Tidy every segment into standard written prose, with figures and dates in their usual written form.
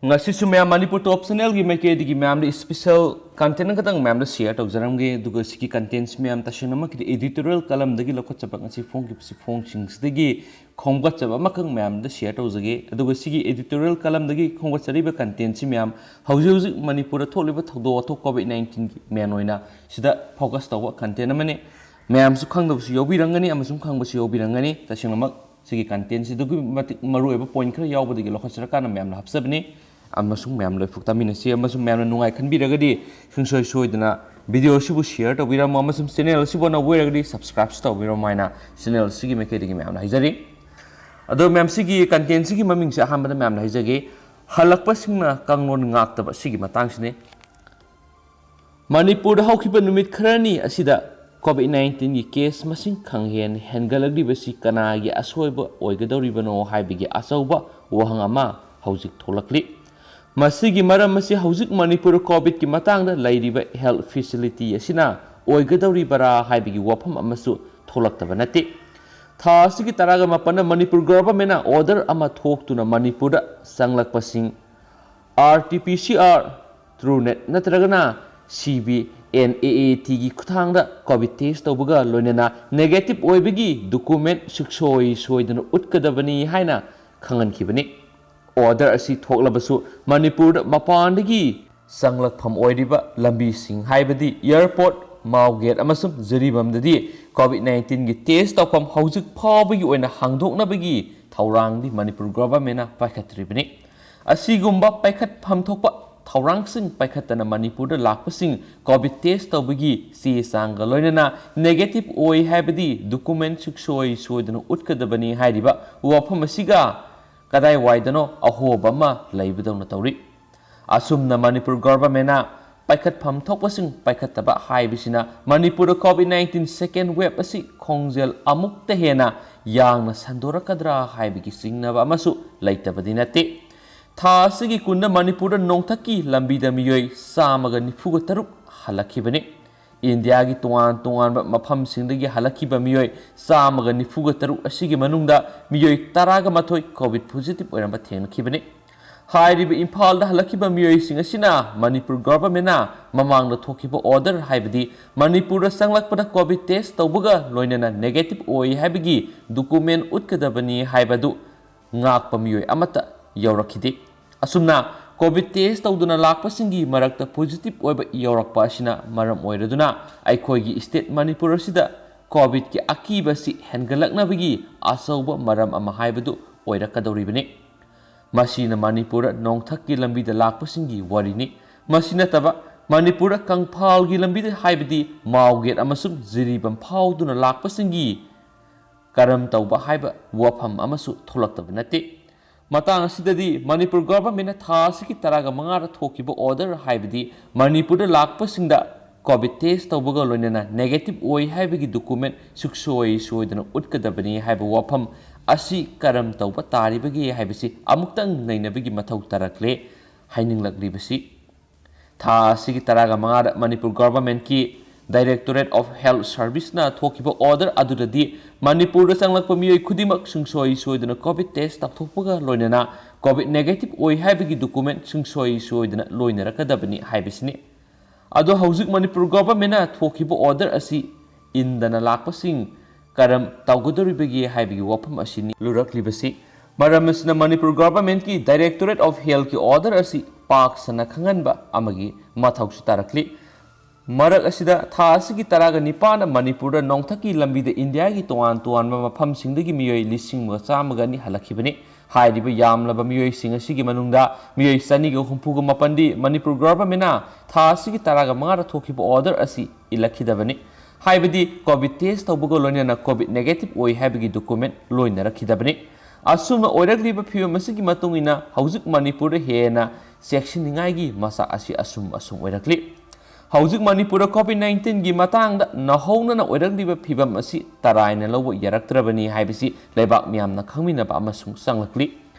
ngasi मैम Manipur top channel की मैं के मैम स्पेशल कंटेंट खतंग मैम शेयर तौजरमगे दुगो सिकी कंटेंट्स मैम तशनम की एडिटोरियल कलम दगी लखचब ngasi फोंग की फोंग सिंगसदगी खोंगचब मखंग मैम द शेयर तौजगे दुगो सिकी एडिटोरियल कलम दगी खोंगचरीब कंटेंट सि मैम हौजे हौजे मणिपुर थोलिब थौदो अथो कोविड-19 की मेन होइना सिदा फोकस तौवा कंटेंट अमने मैम सु खंगदबसु योबिरंगनी अमसुम खंगबसु योबिरंगनी तशनम सिगी कंटेंट सि दुगु मरु पॉइंट खर यावबदगी लखचरकाना मैम हबसबनी मैम लोफुक्तामीनसी मैम नुंगाई खनबीरगदी सुंसोय सोयदना वीडियो सिबु शेयर तौबिरम चैनल सिबु नवरगदी सब्सक्राइब तौबिरम माइना चैनल सिगी मेकेदिगी मैम हाइजरी अदो मैम सिगी कंटेंट सिगी ममिंग से अहमद मैम हाइजगे हलक्पा सिंगना कंगलोन ngaktab सिगी मतंग सिने मणिपुर हौखिबा नुमित खरनी असिदा कोविड-19 की केस मसिंग खंगहेन हेनगलगदिबसी कनागी असोयबा ओइगदौरिबनो हाइबिगी असौबा वहंग अमा हौजिक थोलकली मसीगी मरम मसी हौजिक मणिपुर कोविड की मतंगदा लैरिबा हेल्थ फैसिलिटी असिना ओइगदौरिबरा हाइबिगी वफम अमसु थोलक्तबा नते था सिगी तरागा मपन मणिपुर गवर्नमेंट ऑर्डर अमा थोक्तुना मणिपुर संगलकपसिंग RT-PCR TrueNet नत्रगना CBNAAT की खुथांगदा कोविड टेस्ट तौबगा लोइनना नेगेटिव ओइबगी डॉक्यूमेंट सुक्सोय सोयदन उटकदबनी हाइना खंगनखिबनी ऑर्डर असी थोक्लबसु मणिपुर मपानदगी संगलकफम ओइरिबा लंबीसिंग हाइबदी एयरपोर्ट माउगेट अमसुम जरीबमददी कोविड-19 की टेस्ट तौफम हौजिक फावबगी ओइना हांगदोकनबगी थौरांगदी मणिपुर गवर्नमेंट पाइखत्रिबनी असिगुम्बा पाइखतफम थोकपा थौरांगसिंग पाइखतना मणिपुर लाकपसिंग कोविड टेस्ट तौबगी सी सांग लोइनना नेगेटिव ओइ हाइबदी डॉक्यूमेंट सुक्सोय सोयदन उटकदबनी हाइरिबा वफम असिगा कदाई वाइदनो अहोबमा लैबदौन तौरी असुमना मणिपुर गवर्नमेंट पाइखतफम थोकपसिंग पाइखतबा हाइबिसिना मणिपुर कोविड-19 सेकेंड वेव असि खोंजेल अमुक्ता हेना यांगना संदोरकद्रा हाइबिगी सिंगनबा अमसु लैतबदि नते था सिगी कुंड मणिपुर नोंथकी लंबीदा मियोय सामगा निफुगा तरुक हलखिबने इंडिया की तोान तोान मफम सिंदगी हलखिबा मियोय सामगा निफुगा तरुक असिगी मनुंगदा मियोय तरागा मथोय कोविड पॉजिटिव ओइरंबा थेंगखिबने हाइरिबा इम्फाल दा हलखिबा मियोय सिंग असिना मणिपुर गवर्नमेंट ममांगदा थोखिबा ऑर्डर हाइबदी मणिपुर संगलकपदा कोविड टेस्ट तौबगा लोइनना नेगेटिव ओइ हाइबगी डॉक्यूमेंट उटकदबनी हाइबदु ngakpa मियोय अमता यौरखिदे असुमना कोविड टेस्ट तौदुना लाकपसिंगी मरक्ता पॉजिटिव ओइबा यौरकपा असिना मरम ओइरदुना अइखोइगी स्टेट मणिपुर असिदा कोविड की अकीबसी हेनगलकनबगी असौबा मरम अमा हाइबदु ओइरकदौरिबने मसीना मणिपुर नोंथक्की लंबीदा लाकपसिंगी वरिनी मसीनतबा मणिपुर कंगफालगी लंबीदा हाइबदी माउगेट अमसुम जिरिबम फाउदुना लाकपसिंगी करम तौबा हाइबा वफम अमसु थोलक्तबा नते मतंग असिददी मणिपुर गवर्नमेंट थासिकी तरागा मंगारा थोकिबा ऑर्डर हाइबदी मणिपुर लाकपसिंगदा कोविड टेस्ट तौबगा लोइनना नेगेटिव ओइ हाइबगी डॉक्यूमेंट सुक्सोय सोयदन उटकदबनी हाइबा वफम असि करम तौबा तारिबगी हाइबसी अमुक्तंग नैनबगी मथौ तरक्ले हाइनिंगलकलिबसी थासिकी तरागा मंगारा मणिपुर गवर्नमेंट की डायरेक्टोरेट ऑफ हेल्थ सर्विस ना थोकिबा ऑर्डर अदुददी मणिपुर संगलकपा मियोय खुदिमक सुंगसोय सोयदन कोविड टेस्ट तौथोकपगा लोइनना कोविड नेगेटिव ओइ हाइबगी डॉक्यूमेंट सुंगसोय सोयदन लोइनरकदबनी हाइबसिनी अदो हौजिक मणिपुर गवर्नमेंट थोकिबा ऑर्डर असि इंदना लाकपसिंग करम तौगदोरिबगी हाइबगी वफम असिनी लुरकलिबसी मरमसना मणिपुर गवर्नमेंट की डायरेक्टोरेट ऑफ हेल्थ की ऑर्डर असि पाक सना खंगनबा अमगी मथौसु तारकली मरक असिदा थासिगी तरागा निपान मणिपुर नोंथकी लंबीदा इंडिया की तोान तोान मफम सिंगदगी मियोय लिसिंग चामगनी हलखिबने हाइरिबा यामलबा मियोय सिंग असिगी मनुंगदा मियोय सनीगा हुंफुगा मपंदी मणिपुर गवर्नमेंट थासिगी तरागा मंगारा थोखिबा ऑर्डर असि इलखिदबने हाइबदी कोविड टेस्ट तौबगा लोइनना कोविड नेगेटिव ओइ हाइबगी डॉक्यूमेंट लोइनरखिदबने असुमना ओइरकलिबा फिवम असिगी मतुंगिना हौजिक मणिपुर हेना सेक्शनिंगाइगी मसा असि असुम ओइरकली हौजिक मणिपुर कोविड-19 की मतंगदा नहौनना ओइरकलिबा फिवम असि तराइना लौबा यरक्त्रबनी हाइबसी लेबाक मियामना खंगमिनबा अमसुंग संगलकली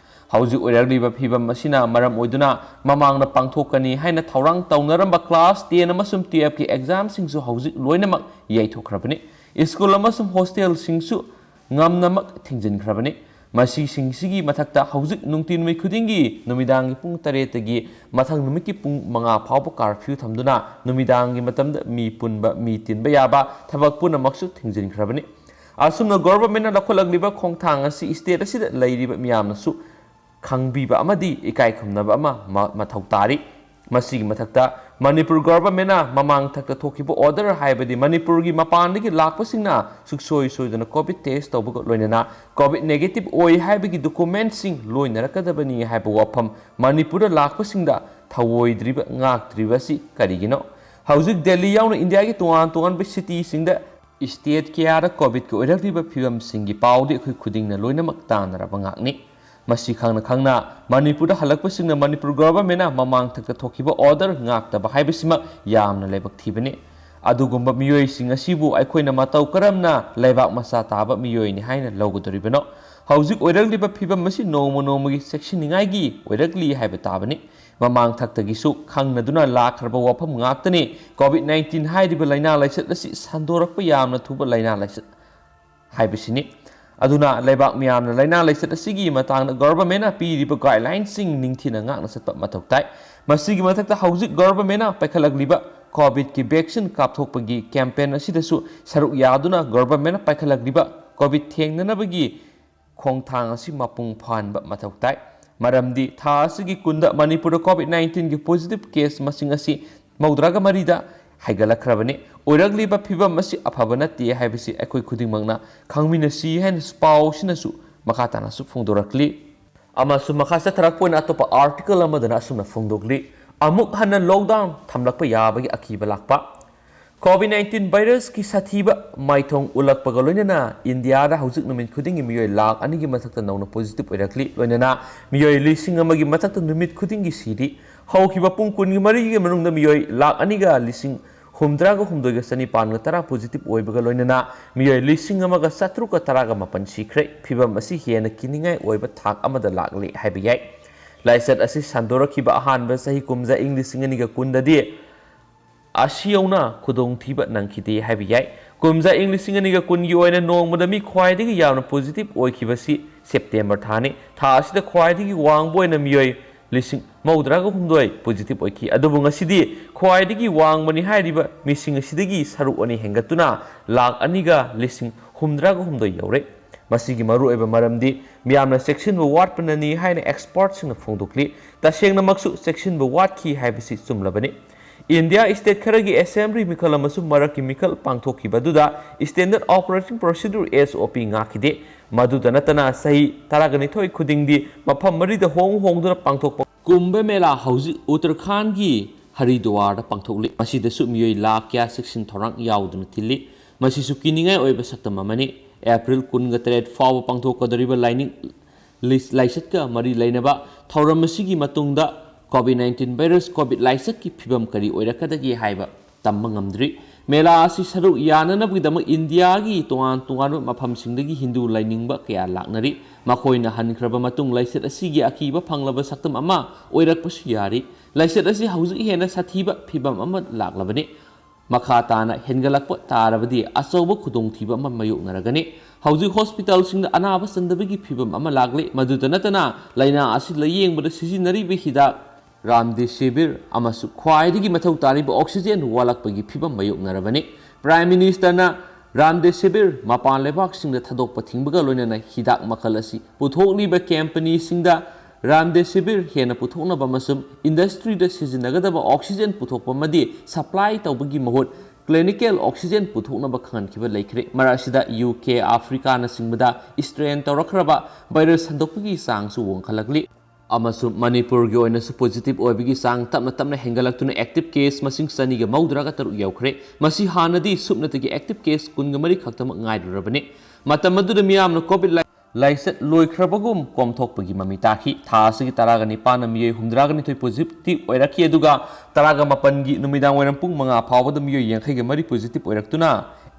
हौजिक ओइरकलिबा फिवम असिना मरम ओइदुना ममांगना पांगथोकनी हाइना थौरांग तौनरंबा क्लास 10 अमसुम 12 की एग्जाम सिंगसु हौजिक लोइनमक याइथोखरबनी स्कूल अमसुम हॉस्टेल सिंगसु ngamnamak thingjinkrabani ꯃꯁꯤꯁꯤꯡꯁꯤꯒꯤ ꯃꯊꯛꯇ ꯍꯧꯖꯤꯛ ꯅꯨꯡꯇꯤ ꯅꯨꯃꯤꯠ ꯈꯨꯗꯤꯡꯒꯤ ꯅꯨꯃꯤꯗꯥꯡꯒꯤ ꯄꯨꯡ 7ꯇꯒꯤ ꯃꯊꯪ ꯅꯨꯃꯤꯠꯀꯤ ꯄꯨꯡ 5 ꯐꯥꯎꯕ ꯀꯥꯔꯐ꯭ꯌꯨ ꯊꯝꯗꯨꯅ ꯅꯨꯃꯤꯗꯥꯡꯒꯤ ꯃꯇꯝꯗ ꯃꯤ ꯄꯨꯟꯕ ꯃꯤ ꯇꯤꯟꯕ ꯌꯥꯕ ꯊꯕꯛ ꯄꯨꯝꯅꯃꯛꯁꯨ ꯊꯤꯡꯖꯤꯟꯈ꯭ꯔꯕꯅꯤ ꯑꯁꯨꯝꯅ ꯒꯣꯚꯔꯟꯃꯦꯟꯠꯅ ꯂꯧꯈꯠꯂꯛꯂꯤꯕ ꯈꯣꯡꯊꯥꯡ ꯑꯁꯤ ꯁ꯭ꯇꯦꯠ ꯑꯁꯤꯗ ꯂꯩꯔꯤꯕ ꯃꯤꯌꯥꯝꯅꯁꯨ ꯈꯪꯕꯤꯕ ꯑꯃꯗꯤ ꯏꯀꯥꯏ ꯈꯨꯝꯅꯕ ꯑꯃ ꯃꯊꯧ ꯇꯥꯔꯤ ꯃꯁꯤꯒꯤ ꯃꯊꯛꯇ ꯃꯅꯤꯄꯨꯔ ꯒꯣꯚꯔꯟꯃꯦꯟꯠꯅ ꯃꯃꯥꯡ ꯊꯛꯇ ꯊꯣꯛꯈꯤꯕ ꯑꯣꯔꯗꯔ ꯍꯥꯏꯕꯗꯤ ꯃꯅꯤꯄꯨꯔꯒꯤ ꯃꯄꯥꯟꯗꯒꯤ ꯂꯥꯛꯄꯁꯤꯡꯅ ꯁꯨꯡꯁꯣꯏ ꯁꯣꯏꯗꯅ ꯀꯣꯚꯤꯗ ꯇꯦꯁ ꯇꯧꯕꯒ ꯂꯣꯏꯅꯅ ꯀꯣꯚꯤꯗ ꯅꯦꯒꯦꯇꯤꯚ ꯑꯣꯏ ꯍꯥꯏꯕꯒꯤ ꯗꯣꯀꯨꯃꯦꯟꯠꯁꯤꯡ ꯂꯣꯏꯅꯔꯛꯀꯗꯕꯅꯤ ꯍꯥꯏꯕ ꯋꯥꯐꯝ ꯃꯅꯤꯄꯨꯔꯗ ꯂꯥꯛꯄꯁꯤꯡꯗ ꯊꯧꯑꯣꯏꯗ꯭ꯔꯤꯕ ꯉꯥꯛꯇ꯭ꯔꯤꯕ ꯑꯁꯤ ꯀꯔꯤꯒꯤꯅꯣ ꯍꯧꯖꯤꯛ ꯗꯦꯜꯂꯤ ꯌꯥꯎꯅ ꯏꯟꯗꯤꯌꯥꯒꯤ ꯇꯣꯉꯥꯟ ꯇꯣꯉꯥꯟꯕ ꯁꯤꯇꯤꯁꯤꯡꯗ ꯁ꯭ꯇꯦꯠ ꯀꯌꯥꯗ ꯀꯣꯚꯤꯗꯀꯤ ꯑꯣꯏꯔꯛꯂꯤꯕ ꯐꯤꯚꯝꯁꯤꯡꯒꯤ ꯄꯥꯎꯗꯤ ꯑꯩꯈꯣꯏ ꯈꯨꯗꯤꯡꯅ ꯂꯣꯏꯅꯃꯛ ꯇꯥꯟꯅꯔꯕ ꯉꯥꯛꯅꯤ ꯃꯁꯤ ꯈꯪꯅ ꯃꯅꯤꯄꯨꯔꯗ ꯍꯜꯂꯛꯄꯁꯤꯡꯅ ꯃꯅꯤꯄꯨꯔ ꯒꯣꯚꯔꯟꯃꯦꯟꯠꯅ ꯃꯃꯥꯡ ꯊꯛꯇ ꯊꯣꯛꯈꯤꯕ ꯑꯣꯔꯗꯔ ꯉꯥꯛꯇꯕ ꯍꯥꯏꯕꯁꯤꯃꯛ ꯌꯥꯝꯅ ꯂꯥꯏꯕꯛ ꯊꯤꯕꯅꯤ ꯑꯗꯨꯒꯨꯝꯕ ꯃꯤꯑꯣꯏꯁꯤꯡ ꯑꯁꯤꯕꯨ ꯑꯩꯈꯣꯏꯅ ꯃꯇꯧ ꯀꯔꯝꯅ ꯂꯩꯕꯥꯛ ꯃꯆꯥ ꯇꯥꯕ ꯃꯤꯑꯣꯏꯅꯤ ꯍꯥꯏꯅ ꯂꯧꯒꯗꯧꯔꯤꯕꯅꯣ ꯍꯧꯖꯤꯛ ꯑꯣꯏꯔꯛꯂꯤꯕ ꯐꯤꯚꯝ ꯑꯁꯤ ꯅꯣꯡꯃ ꯅꯣꯡꯃꯒꯤ ꯆꯦꯛꯁꯤꯟꯅꯤꯡꯉꯥꯏꯒꯤ ꯑꯣꯏꯔꯛꯂꯤ ꯍꯥꯏꯕ ꯇꯥꯕꯅꯤ ꯃꯃꯥꯡ ꯊꯛꯇꯒꯤꯁꯨ ꯈꯪꯅꯗꯨꯅ ꯂꯥꯛꯈ꯭ꯔꯕ ꯋꯥꯐꯝ ꯉꯥꯛꯇꯅꯤ ꯀꯣꯚꯤꯗ-19 ꯍꯥꯏꯔꯤꯕ ꯂꯩꯅꯥ ꯂꯥꯏꯆꯠ ꯑꯁꯤ ꯁꯟꯗꯣꯔꯛꯄ ꯌꯥꯝꯅ ꯊꯨꯕ ꯂꯩꯅꯥ ꯂꯥꯏꯆꯠ ꯍꯥꯏꯕꯁꯤꯅꯤ ꯑꯗꯨꯅ ꯂꯩꯕꯥꯛ ꯃꯤꯌꯥꯝꯅ ꯂꯩꯅꯥ ꯂꯥꯏꯆꯠ ꯑꯁꯤꯒꯤ ꯃꯇꯥꯡꯗ ꯒꯣꯚꯔꯟꯃꯦꯟꯠꯅ ꯄꯤꯔꯤꯕ ꯒꯥꯏꯗꯂꯥꯏꯟꯁꯤꯡ ꯅꯤꯡꯊꯤꯅ ꯉꯥꯛꯅ ꯆꯠꯄ ꯃꯊꯧ ꯇꯥꯏ ꯃꯁꯤꯒꯤ ꯃꯊꯛꯇ ꯍꯧꯖꯤꯛ ꯒꯣꯚꯔꯟꯃꯦꯟꯠꯅ ꯄꯥꯏꯈꯠꯂꯛꯂꯤꯕ ꯀꯣꯚꯤꯗꯀꯤ ꯚꯦꯛꯁꯤꯟ ꯀꯥꯞꯊꯣꯛꯄꯒꯤ ꯀꯦꯝꯄꯦꯟ ꯑꯁꯤꯗꯁꯨ ꯁꯔꯨꯛ ꯌꯥꯗꯨꯅ ꯒꯣꯚꯔꯟꯃꯦꯟꯠꯅ ꯄꯥꯏꯈꯠꯂꯛꯂꯤꯕ ꯀꯣꯚꯤꯗ ꯊꯦꯡꯅꯅꯕꯒꯤ ꯈꯣꯡꯊꯥꯡ ꯑꯁꯤ ꯃꯄꯨꯡ ꯐꯥꯍꯟꯕ ꯃꯊꯧ ꯇꯥꯏ ꯃꯔꯝꯗꯤ ꯊꯥ ꯑꯁꯤꯒꯤ ꯀꯨꯟꯗ ꯃꯅꯤꯄꯨꯔꯗ ꯀꯣꯚꯤꯗ-19ꯒꯤ ꯄꯣꯖꯤꯇꯤꯚ ꯀꯦꯁ ꯃꯁꯤꯡ ꯑꯁꯤ 93ꯗ ꯍꯥꯏꯒꯠꯂꯛꯈ꯭ꯔꯕꯅꯤ ꯑꯣꯏꯔꯛꯂꯤꯕ ꯐꯤꯚꯝ ꯑꯁꯤ ꯑꯐꯕ ꯅꯠꯇꯦ ꯍꯥꯏꯕꯁꯤ ꯑꯩꯈꯣꯏ ꯈꯨꯗꯤꯡꯃꯛꯅ ꯈꯪꯃꯤꯟꯅꯁꯤ ꯍꯥꯏꯅ ꯄꯥꯎꯁꯤꯅꯁꯨ ꯃꯈꯥ ꯇꯥꯅꯁꯨ ꯐꯣꯡꯗꯣꯔꯛꯂꯤ ꯑꯃꯁꯨꯡ ꯃꯈꯥ ꯆꯠꯊꯔꯛꯄ ꯑꯣꯏꯅ ꯑꯇꯣꯞꯄ ꯑꯥꯔꯇꯤꯀꯜ ꯑꯃꯗꯅ ꯑꯁꯨꯝꯅ ꯐꯣꯡꯗꯣꯛꯂꯤ ꯑꯃꯨꯛ ꯍꯟꯅ ꯂꯣꯛꯗꯥꯎꯟ ꯊꯝꯂꯛꯄ ꯌꯥꯕꯒꯤ ꯑꯀꯤꯕ ꯂꯥꯛꯄ ꯀꯣꯚꯤꯗ-19 ꯚꯥꯏꯔꯁꯀꯤ ꯁꯥꯊꯤꯕ ꯃꯥꯏꯊꯣꯡ ꯎꯠꯂꯛꯄꯒ ꯂꯣꯏꯅꯅ ꯏꯟꯗꯤꯌꯥꯗ ꯍꯧꯖꯤꯛ ꯅꯨꯃꯤꯠ ꯈꯨꯗꯤꯡꯒꯤ ꯃꯤꯑꯣꯏ 1,200,000ꯒꯤ ꯃꯊꯛꯇ ꯅꯧꯅ ꯄꯣꯖꯤꯇꯤꯚ ꯑꯣꯏꯔꯛꯂꯤ ꯂꯣꯏꯅꯅ ꯃꯤꯑꯣꯏ 1,000,000ꯒꯤ ꯃꯊꯛꯇ ꯅꯨꯃꯤꯠ ꯈꯨꯗꯤꯡꯒꯤ ꯁꯤꯔꯤ ꯍꯧꯈꯤꯕ ꯄꯨꯡ 24ꯒꯤ ꯃꯅꯨꯡꯗ ꯃꯤꯑꯣꯏ 2,00,838,910 ꯄꯣꯖꯤꯇꯤꯚ ꯑꯣꯏꯕꯒ ꯂꯣꯏꯅꯅ ꯃꯤꯑꯣꯏ 1,717 ꯁꯤꯈ꯭ꯔꯦ ꯐꯤꯚꯝ ꯑꯁꯤ ꯍꯦꯟꯅ ꯀꯤꯅꯤꯡꯉꯥꯏ ꯑꯣꯏꯕ ꯊꯥꯛ ꯑꯃꯗ ꯂꯥꯛꯂꯤ ꯍꯥꯏꯕ ꯌꯥꯏ ꯂꯥꯏꯆꯠ ꯑꯁꯤ ꯁꯟꯗꯣꯔꯛꯈꯤꯕ ꯑꯍꯥꯟꯕ ꯆꯍꯤ ꯀꯨꯝꯖꯥ ꯏꯪ 2010ꯗꯗꯤ ꯑꯁꯤꯌꯧꯅ ꯈꯨꯗꯣꯡꯊꯤꯕ ꯅꯪꯈꯤꯗꯦ ꯍꯥꯏꯕ ꯌꯥꯏ ꯀꯨꯝꯖꯥ ꯏꯪ 2010ꯒꯤ ꯑꯣꯏꯅ ꯅꯣꯡꯃꯗ ꯃꯤ ꯈ꯭ꯋꯥꯏꯗꯒꯤ ꯌꯥꯝꯅ ꯄꯣꯖꯤꯇꯤꯚ ꯑꯣꯏꯈꯤꯕꯁꯤ ꯁꯦꯞꯇꯦꯝꯕꯔ ꯊꯥꯅꯤ ꯊꯥ ꯑꯁꯤꯗ ꯈ꯭ꯋꯥꯏꯗꯒꯤ ꯋꯥꯡꯕ ꯑꯣꯏꯅ ꯃꯤꯑꯣꯏ 38,000 ꯄꯣꯖꯤꯇꯤꯚ ꯑꯣꯏꯈꯤ ꯑꯗꯨꯕꯨ ꯉꯁꯤꯗꯤ ꯈ꯭ꯋꯥꯏꯗꯒꯤ ꯋꯥꯡꯕꯅꯤ ꯍꯥꯏꯔꯤꯕ ꯃꯤꯁꯤꯡ ꯑꯁꯤꯗꯒꯤ ꯁꯔꯨꯛ ꯑꯅꯤ ꯍꯦꯟꯒꯠꯇꯨꯅ 2,00,000,838 ꯌꯧꯔꯦ ꯃꯁꯤꯒꯤ ꯃꯔꯨꯑꯣꯏꯕ ꯃꯔꯝꯗꯤ ꯃꯤꯌꯥꯝꯅ ꯆꯦꯛꯁꯤꯟꯕ ꯋꯥꯠꯄꯅꯅꯤ ꯍꯥꯏꯅ ꯑꯦꯛꯁꯄꯔꯠꯁꯤꯡꯅ ꯐꯣꯡꯗꯣꯛꯂꯤ ꯇꯁꯦꯡꯅꯃꯛꯁꯨ ꯆꯦꯛꯁꯤꯟꯕ ꯋꯥꯠꯈꯤ ꯍꯥꯏꯕꯁꯤ ꯆꯨꯝꯂꯕꯅꯤ ꯏꯟꯗꯤꯌꯥ ꯁ꯭ꯇꯦꯠ ꯈꯔꯒꯤ ꯑꯦꯁꯦꯝꯕ꯭ꯂꯤ ꯃꯤꯈꯜ ꯑꯃꯁꯨꯡ ꯃꯔꯛꯀꯤ ꯃꯤꯈꯜ ꯄꯥꯡꯊꯣꯛꯈꯤꯕꯗꯨꯗ ꯁ꯭ꯇꯦꯟꯗꯔꯗ ꯑꯣꯄꯔꯦꯇꯤꯡ ꯄ꯭ꯔꯣꯁꯤꯗ꯭ꯌꯨꯔ SOP ꯉꯥꯛꯈꯤꯗꯦ ꯃꯗꯨꯗ ꯅꯠꯇꯅ ꯆꯍꯤ 12 ꯈꯨꯗꯤꯡꯗꯤ ꯃꯐꯝ 4ꯗ ꯍꯣꯡꯗꯨꯅ ꯄꯥꯡꯊꯣꯛꯄ ꯀꯨꯝꯚ ꯃꯦꯂꯥ ꯍꯧꯖꯤꯛ ꯎꯠꯇꯔꯈꯥꯟꯗꯒꯤ ꯍꯔꯤꯗ꯭ꯋꯥꯔꯗ ꯄꯥꯡꯊꯣꯛꯂꯤ ꯃꯁꯤꯗꯁꯨ ꯃꯤꯑꯣꯏ ꯂꯥꯈ ꯀꯌꯥ ꯆꯦꯛꯁꯤꯟ ꯊꯧꯔꯥꯡ ꯌꯥꯎꯗꯨꯅ ꯊꯤꯜꯂꯤ ꯃꯁꯤꯁꯨ ꯀꯤꯅꯤꯡꯉꯥꯏ ꯑꯣꯏꯕ ꯁꯛꯇꯝ ꯑꯃꯅꯤ ꯑꯦꯄ꯭ꯔꯤꯜ 28 ꯐꯥꯎꯕ ꯄꯥꯡꯊꯣꯛꯀꯗꯧꯔꯤꯕ ꯂꯥꯏꯆꯠꯀ ꯃꯔꯤ ꯂꯩꯅꯕ ꯊꯧꯔꯝ ꯑꯁꯤꯒꯤ ꯃꯇꯨꯡꯗ ꯀꯣꯚꯤꯗ-19 ꯚꯥꯏꯔꯁ ꯀꯣꯚꯤꯗ ꯂꯥꯏꯆꯠꯀꯤ ꯐꯤꯚꯝ ꯀꯔꯤ ꯑꯣꯏꯔꯛꯀꯗꯒꯦ ꯍꯥꯏꯕ ꯇꯝꯕ ꯉꯝꯗ꯭ꯔꯤ ꯃꯦꯂꯥ ꯑꯁꯤ ꯁꯔꯨꯛ ꯌꯥꯅꯅꯕꯒꯤꯗꯃꯛ ꯏꯟꯗꯤꯌꯥꯒꯤ ꯇꯣꯉꯥꯟ ꯇꯣꯉꯥꯟꯕ ꯃꯐꯝꯁꯤꯡꯗꯒꯤ ꯍꯤꯟꯗꯨ ꯂꯥꯏꯅꯤꯡꯕ ꯀꯌꯥ ꯂꯥꯛꯅꯔꯤ ꯃꯈꯣꯏꯅ ꯍꯟꯈ꯭ꯔꯕ ꯃꯇꯨꯡ ꯂꯥꯏꯆꯠ ꯑꯁꯤꯒꯤ ꯑꯀꯤꯕ ꯐꯪꯂꯕ ꯁꯛꯇꯝ ꯑꯃ ꯑꯣꯏꯔꯛꯄꯁꯨ ꯌꯥꯔꯤ ꯂꯥꯏꯆꯠ ꯑꯁꯤ ꯍꯧꯖꯤꯛ ꯍꯦꯟꯅ ꯁꯥꯊꯤꯕ ꯐꯤꯚꯝ ꯑꯃ ꯂꯥꯛꯂꯕꯅꯤ ꯃꯈꯥ ꯇꯥꯅ ꯍꯦꯟꯒꯠꯂꯛꯄ ꯇꯥꯔꯕꯗꯤ ꯑꯆꯧꯕ ꯈꯨꯗꯣꯡꯊꯤꯕ ꯑꯃ ꯃꯥꯌꯣꯛꯅꯔꯒꯅꯤ ꯍꯧꯖꯤꯛ ꯍꯣꯁꯄꯤꯇꯥꯜꯁꯤꯡꯗ ꯑꯅꯥꯕ ꯆꯟꯗꯕꯒꯤ ꯐꯤꯚꯝ ꯑꯃ ꯂꯥꯛꯂꯤ ꯃꯗꯨꯗ ꯅꯠꯇꯅ ꯂꯩꯅꯥ ꯑꯁꯤ ꯂꯥꯌꯦꯡꯕꯗ ꯁꯤꯖꯤꯟꯅꯔꯤꯕ ꯍꯤꯗꯥꯛ ꯔꯥꯝꯗꯦꯁꯤꯚꯤꯔ ꯑꯃꯁꯨꯡ ꯈ꯭ꯋꯥꯏꯗꯒꯤ ꯃꯊꯧ ꯇꯥꯔꯤꯕ ꯑꯣꯛꯁꯤꯖꯦꯟ ꯋꯥꯠꯂꯛꯄꯒꯤ ꯐꯤꯚꯝ ꯃꯥꯌꯣꯛꯅꯔꯕꯅꯤ ꯄ꯭ꯔꯥꯏꯝ ꯃꯤꯅꯤꯁꯇꯔꯅ ꯔꯥꯝꯗꯦꯁꯤꯚꯤꯔ ꯃꯄꯥꯟ ꯂꯩꯕꯥꯛꯁꯤꯡꯗ ꯊꯥꯗꯣꯛꯄ ꯊꯤꯡꯕꯒ ꯂꯣꯏꯅꯅ ꯍꯤꯗꯥꯛ ꯃꯈꯜ ꯑꯁꯤ ꯄꯨꯊꯣꯛꯂꯤꯕ ꯀꯝꯄꯦꯅꯤꯁꯤꯡꯗ ꯔꯥꯝꯗꯦꯁꯤꯚꯤꯔ ꯍꯦꯟꯅ ꯄꯨꯊꯣꯛꯅꯕ ꯑꯃꯁꯨꯡ ꯏꯟꯗꯁꯇ꯭ꯔꯤꯗ ꯁꯤꯖꯤꯟꯅꯒꯗꯕ ꯑꯣꯛꯁꯤꯖꯦꯟ ꯄꯨꯊꯣꯛꯄ ꯑꯃꯗꯤ ꯁꯄ꯭ꯂꯥꯏ ꯇꯧꯕꯒꯤ ꯃꯍꯨꯠ क्लिनिकल ऑक्सीजन पुथोक्नबा खंखिबा लेखरे मरासिदा UK अफ्रीकानचिंगबदा स्ट्रेन तौरखरबा वायरस संदोकपगी चांगसु वंखलकली अमसु मणिपुर गी ओइनसु पॉजिटिव ओइबगी चांग तपना तपना हेंगलक्तुना एक्टिव केस मसिंग सनीगा मौद्रागा तरु यौखरे मसि हानदी सुपनतगी एक्टिव केस कुनगमरी खक्तम ngaidurabane matam aduda miyamna covid लाइसत लोइख्रबगुम कोमथोकपगी ममी ताखी थासगी तरागा निपान मिये हुमद्रागा निथोय पॉजिटिव ओइरखी अदुगा तरागा मपनगी नुमिदांग वरम पुंग मंगा फावदा मिये यांखैगा मरी पॉजिटिव ओइरक्तुना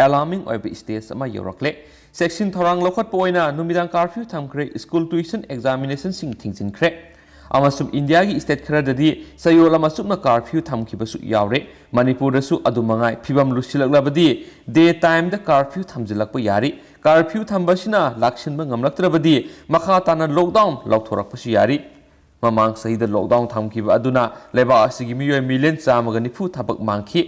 अलार्मिंग ओइबे स्टेज अमा यौरक्ले सेक्शन थोरांग लखटप ओइना नुमिदांग कर्फ्यू थमख्रे स्कूल ट्यूशन एग्जामिनेशन सिंग थिंजिनख्रे अमसुम इंडिया की स्टेट खरददी सयोल अमसुमना कर्फ्यू थमखिबसु यावरे मणिपुरदसु अदुमंगाय फिबम लुसिलक्लबदी डे टाइम द कर्फ्यू थमजिलक्प यारी ꯀꯥꯔꯐ꯭ꯌꯨ ꯊꯝꯕꯁꯤꯅ ꯂꯥꯛꯁꯤꯟꯕ ꯉꯝꯂꯛꯇ꯭ꯔꯕꯗꯤ ꯃꯈꯥ ꯇꯥꯅ ꯂꯣꯛꯗꯥꯎꯟ ꯂꯧꯊꯣꯔꯛꯄꯁꯨ ꯌꯥꯔꯤ ꯃꯃꯥꯡ ꯆꯍꯤꯗ ꯂꯣꯛꯗꯥꯎꯟ ꯊꯝꯈꯤꯕ ꯑꯗꯨꯅ ꯂꯩꯕꯥꯛ ꯑꯁꯤꯒꯤ ꯃꯤꯑꯣꯏ ꯃꯤꯂꯤꯌꯟ 190 ꯊꯕꯛ ꯃꯥꯡꯈꯤ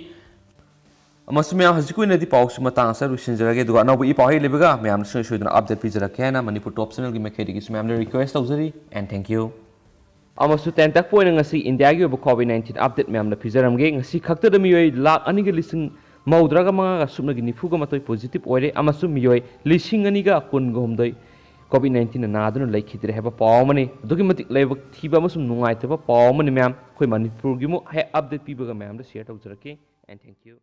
ꯑꯃꯁꯨꯡ ꯃꯌꯥꯝ ꯍꯧꯖꯤꯛ ꯑꯣꯏꯅꯗꯤ ꯄꯥꯎꯁꯤ ꯃꯇꯥꯡ ꯑꯁꯤꯗ ꯂꯣꯏꯁꯤꯟꯖꯔꯒꯦ ꯑꯗꯨꯒ ꯑꯅꯧꯕ ꯏ ꯄꯥꯎ ꯍꯦꯛ ꯂꯩꯕꯒ ꯃꯌꯥꯝꯅ ꯁꯣꯏꯗꯅ ꯑꯞꯗꯦꯠ ꯄꯤꯖꯔꯛꯀꯦ ꯍꯥꯏꯅ ꯃꯅꯤꯄꯨꯔ ꯇꯣꯞ ꯆꯦꯅꯦꯜꯒꯤ ꯃꯥꯏꯀꯩꯗꯒꯤꯁꯨ ꯃꯌꯥꯝꯅ ꯔꯤꯀ꯭ꯋꯦꯁ ꯇꯧꯖꯔꯤ ꯑꯦꯟ ꯊꯦꯡꯛ ꯌꯨ ꯑꯃꯁꯨꯡ ꯇꯦꯟꯇꯛꯄ ꯑꯣꯏꯅ ꯉꯁꯤ ꯏꯟꯗꯤꯌꯥꯒꯤ ꯑꯣꯏꯕ COVID-19 ꯑꯞꯗꯦꯠ ꯃꯌꯥꯝꯅ ꯄꯤꯖꯔꯝꯒꯦ ꯉꯁꯤ ꯈꯛꯇꯗ ꯃꯤꯑꯣꯏ 2,2,5,5 ꯁꯨꯞꯅꯒꯤ 90 ꯄꯣꯖꯤꯇꯤቭ ꯑꯣꯏꯔꯦ ꯑꯃꯁꯨꯡ ꯃꯤꯑꯣꯏ 2,219 COVID-19 ꯅꯥꯗꯨꯅ ꯂꯩꯈꯤꯗ꯭ꯔꯦ ꯍꯥꯏꯕ ꯄꯥꯎ ꯑꯃꯅꯤ ꯑꯗꯨꯛꯀꯤ ꯃꯇꯤꯛ ꯂꯥꯏꯕꯛ ꯊꯤꯕ ꯑꯃꯁꯨꯡ ꯅꯨꯡꯉꯥꯏꯇꯕ ꯄꯥꯎ ꯑꯃꯅꯤ ꯃꯌꯥꯝ ꯑꯩꯈꯣꯏ ꯃꯅꯤꯄꯨꯔꯒꯤ ꯃꯨꯛ ꯍꯦꯛ ꯑꯞꯗꯦꯠ ꯄꯤꯕꯒ ꯃꯌꯥꯝꯗ ꯁꯦꯌꯔ ꯇꯧꯖꯔꯛꯀꯦ ꯑꯦꯟ ꯊꯦꯡꯛ ꯌꯨ